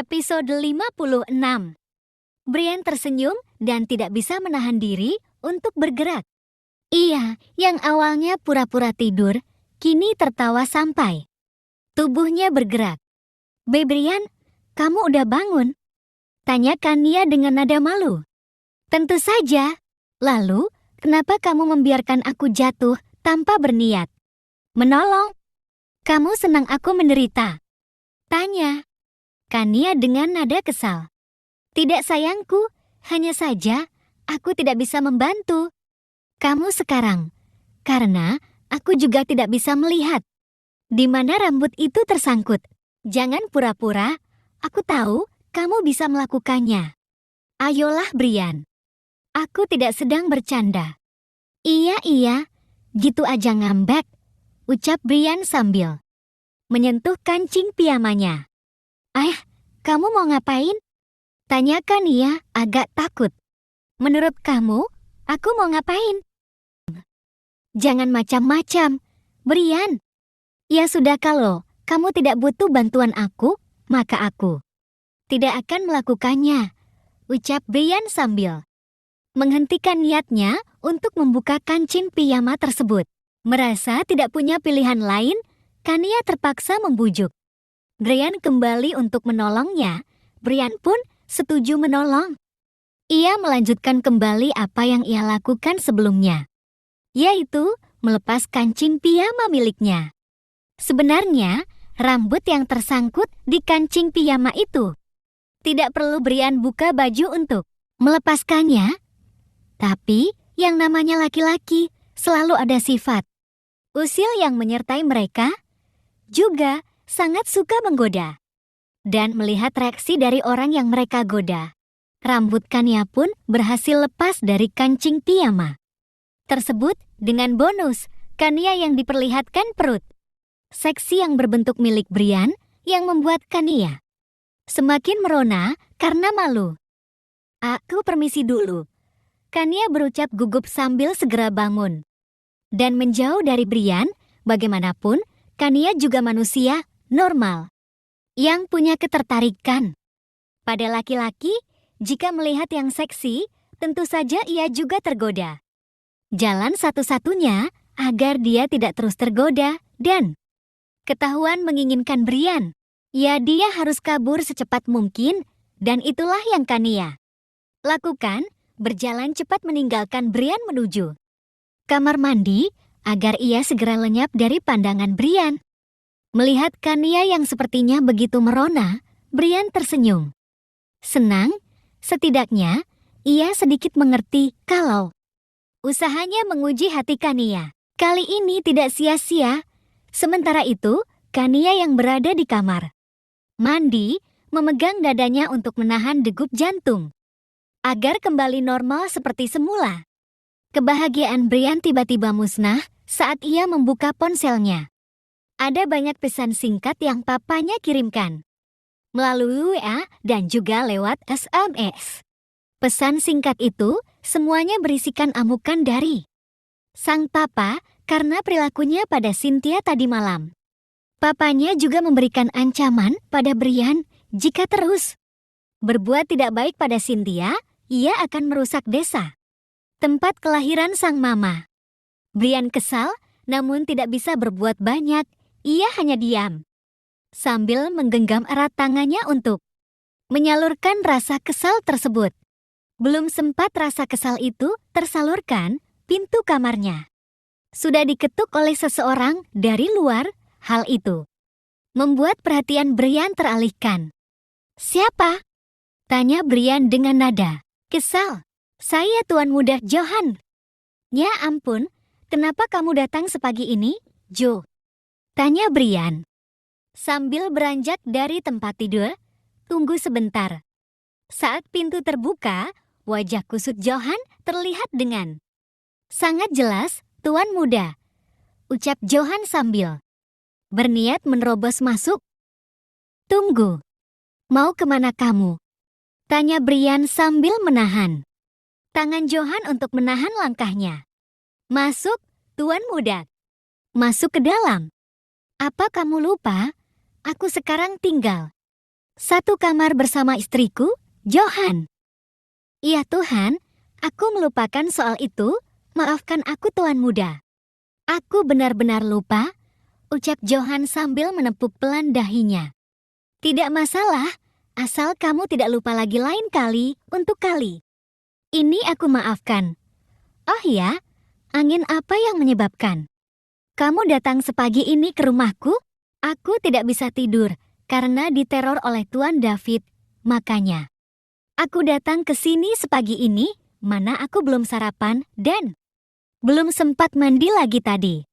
Episode 56. Brian tersenyum dan tidak bisa menahan diri untuk bergerak. Ia yang awalnya pura-pura tidur, kini tertawa sampai tubuhnya bergerak. Brian, kamu udah bangun?" tanyakan dia dengan nada malu. "Tentu saja. Lalu, kenapa kamu membiarkan aku jatuh tanpa berniat menolong? Kamu senang aku menderita?" tanya Kania dengan nada kesal. "Tidak sayangku, hanya saja aku tidak bisa membantu kamu sekarang, karena aku juga tidak bisa melihat di mana rambut itu tersangkut. Jangan pura-pura, aku tahu kamu bisa melakukannya. Ayolah Brian, aku tidak sedang bercanda." Iya, gitu aja ngambek," ucap Brian sambil menyentuh kancing piyamanya. Kamu mau ngapain?" tanyakan ia agak takut. "Menurut kamu, aku mau ngapain?" "Jangan macam-macam, Brian. Ya sudah, kalau kamu tidak butuh bantuan aku, maka aku tidak akan melakukannya," ucap Brian sambil menghentikan niatnya untuk membuka kancing piyama tersebut. Merasa tidak punya pilihan lain, Kania terpaksa membujuk Brian kembali untuk menolongnya. Brian pun setuju menolong. Ia melanjutkan kembali apa yang ia lakukan sebelumnya, yaitu melepas kancing piyama miliknya. Sebenarnya, rambut yang tersangkut di kancing piyama itu tidak perlu Brian buka baju untuk melepaskannya. Tapi, yang namanya laki-laki selalu ada sifat usil yang menyertai mereka, juga sangat suka menggoda. Dan melihat reaksi dari orang yang mereka goda, rambut Kania pun berhasil lepas dari kancing piyama tersebut dengan bonus Kania yang diperlihatkan perut seksi yang berbentuk milik Brian yang membuat Kania semakin merona karena malu. "Aku permisi dulu," Kania berucap gugup sambil segera bangun dan menjauh dari Brian. Bagaimanapun, Kania juga manusia normal yang punya ketertarikan pada laki-laki. Jika melihat yang seksi, tentu saja ia juga tergoda. Jalan satu-satunya agar dia tidak terus tergoda dan ketahuan menginginkan Brian, ya dia harus kabur secepat mungkin, dan itulah yang Kania lakukan, berjalan cepat meninggalkan Brian menuju kamar mandi agar ia segera lenyap dari pandangan Brian. Melihat Kania yang sepertinya begitu merona, Brian tersenyum. Senang, setidaknya ia sedikit mengerti kalau usahanya menguji hati Kania kali ini tidak sia-sia. Sementara itu, Kania yang berada di kamar mandi memegang dadanya untuk menahan degup jantung agar kembali normal seperti semula. Kebahagiaan Brian tiba-tiba musnah saat ia membuka ponselnya. Ada banyak pesan singkat yang papanya kirimkan melalui WA dan juga lewat SMS. Pesan singkat itu semuanya berisikan amukan dari sang papa karena perilakunya pada Cynthia tadi malam. Papanya juga memberikan ancaman pada Brian jika terus berbuat tidak baik pada Cynthia, ia akan merusak desa tempat kelahiran sang mama. Brian kesal, namun tidak bisa berbuat banyak. Ia hanya diam sambil menggenggam erat tangannya untuk menyalurkan rasa kesal tersebut. Belum sempat rasa kesal itu tersalurkan, pintu kamarnya sudah diketuk oleh seseorang dari luar. Hal itu membuat perhatian Brian teralihkan. "Siapa?" tanya Brian dengan nada kesal. "Saya Tuan Muda Johan." "Ya ampun, kenapa kamu datang sepagi ini, Jo?" tanya Brian sambil beranjak dari tempat tidur. "Tunggu sebentar." Saat pintu terbuka, wajah kusut Johan terlihat dengan sangat jelas. "Tuan Muda," ucap Johan sambil berniat menerobos masuk. "Tunggu, mau kemana kamu?" tanya Brian sambil menahan tangan Johan untuk menahan langkahnya. "Masuk, Tuan Muda." "Masuk ke dalam? Apa kamu lupa? Aku sekarang tinggal Satu kamar bersama istriku, Johan. Iya Tuhan, aku melupakan soal itu. Maafkan aku Tuan Muda. Aku benar-benar lupa, ucap Johan sambil menepuk pelan dahinya. Tidak masalah, asal kamu tidak lupa lagi lain kali untuk kali. Ini aku maafkan. Oh ya, angin apa yang menyebabkan? Kamu datang sepagi ini ke rumahku? Aku tidak bisa tidur karena diteror oleh Tuan David, makanya. Aku datang ke sini sepagi ini, mana aku belum sarapan dan belum sempat mandi lagi tadi.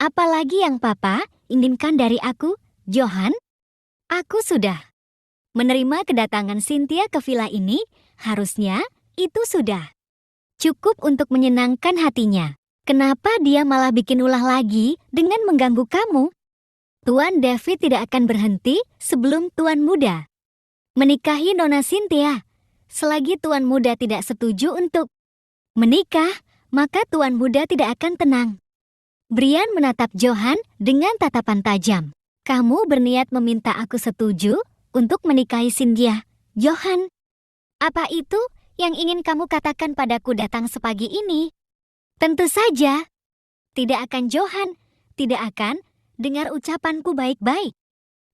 Apalagi yang Papa inginkan dari aku, Johan? Aku sudah menerima kedatangan Cynthia ke villa ini, harusnya itu sudah cukup untuk menyenangkan hatinya. Kenapa dia malah bikin ulah lagi dengan mengganggu kamu? Tuan David tidak akan berhenti sebelum Tuan Muda menikahi Nona Cynthia. Selagi Tuan Muda tidak setuju untuk menikah, maka Tuan Muda tidak akan tenang. Brian menatap Johan dengan tatapan tajam. Kamu berniat meminta aku setuju untuk menikahi Cynthia, Johan. Apa itu yang ingin kamu katakan padaku datang sepagi ini? Tentu saja. Tidak akan Johan, tidak akan dengar ucapanku baik-baik.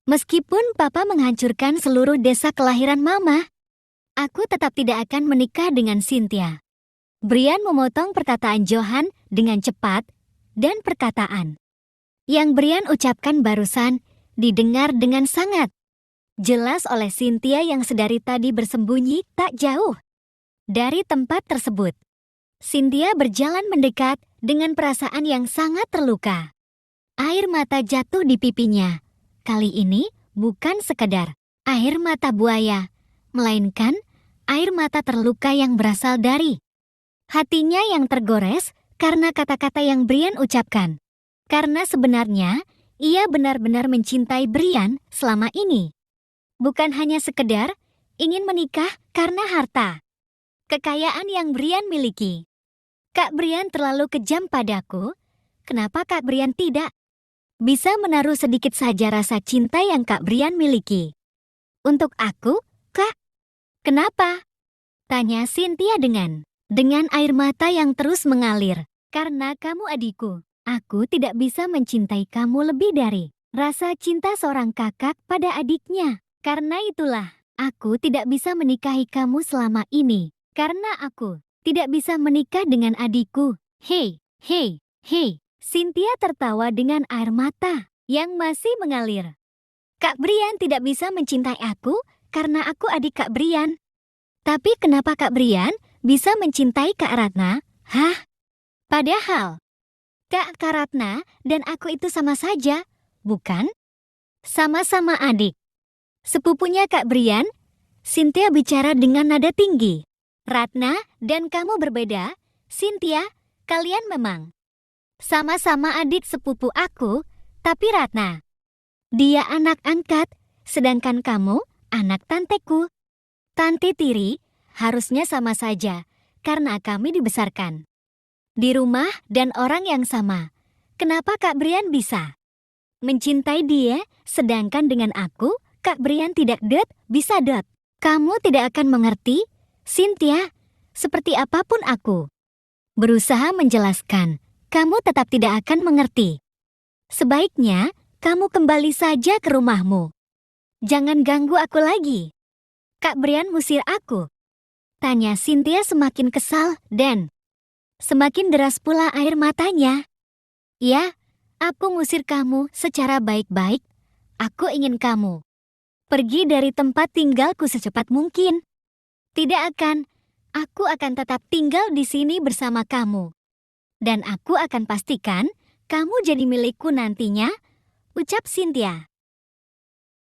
Meskipun Papa menghancurkan seluruh desa kelahiran Mama, aku tetap tidak akan menikah dengan Cynthia. Brian memotong perkataan Johan dengan cepat dan perkataan yang Brian ucapkan barusan didengar dengan sangat jelas oleh Cynthia yang sedari tadi bersembunyi tak jauh dari tempat tersebut. Cynthia berjalan mendekat dengan perasaan yang sangat terluka. Air mata jatuh di pipinya. Kali ini bukan sekadar air mata buaya, melainkan air mata terluka yang berasal dari hatinya yang tergores karena kata-kata yang Brian ucapkan. Karena sebenarnya, ia benar-benar mencintai Brian selama ini. Bukan hanya sekedar ingin menikah karena harta kekayaan yang Brian miliki. Kak Brian terlalu kejam padaku. Kenapa Kak Brian tidak bisa menaruh sedikit saja rasa cinta yang Kak Brian miliki? Untuk aku, Kak? Kenapa? Tanya Cynthia dengan air mata yang terus mengalir. Karena kamu adikku, aku tidak bisa mencintai kamu lebih dari rasa cinta seorang kakak pada adiknya. Karena itulah, aku tidak bisa menikahi kamu selama ini. Karena aku tidak bisa menikah dengan adikku. Hei, hei, hei. Cynthia tertawa dengan air mata yang masih mengalir. Kak Brian tidak bisa mencintai aku karena aku adik Kak Brian. Tapi kenapa Kak Brian bisa mencintai Kak Ratna? Hah? Padahal Kak Ratna dan aku itu sama saja, bukan? Sama-sama adik. Sepupunya Kak Brian, Cynthia bicara dengan nada tinggi. Ratna dan kamu berbeda, Cynthia, kalian memang sama-sama adik sepupu aku, tapi Ratna, dia anak angkat, sedangkan kamu anak tanteku. Tante tiri, harusnya sama saja, karena kami dibesarkan di rumah dan orang yang sama. Kenapa Kak Brian bisa mencintai dia, sedangkan dengan aku, Kak Brian tidak bisa. Kamu tidak akan mengerti, Cynthia, seperti apapun aku berusaha menjelaskan, kamu tetap tidak akan mengerti. Sebaiknya, kamu kembali saja ke rumahmu. Jangan ganggu aku lagi. Kak Brian ngusir aku. Tanya Cynthia semakin kesal dan semakin deras pula air matanya. Ya, aku ngusir kamu secara baik-baik. Aku ingin kamu pergi dari tempat tinggalku secepat mungkin. Tidak akan. Aku akan tetap tinggal di sini bersama kamu. Dan aku akan pastikan kamu jadi milikku nantinya, ucap Cynthia.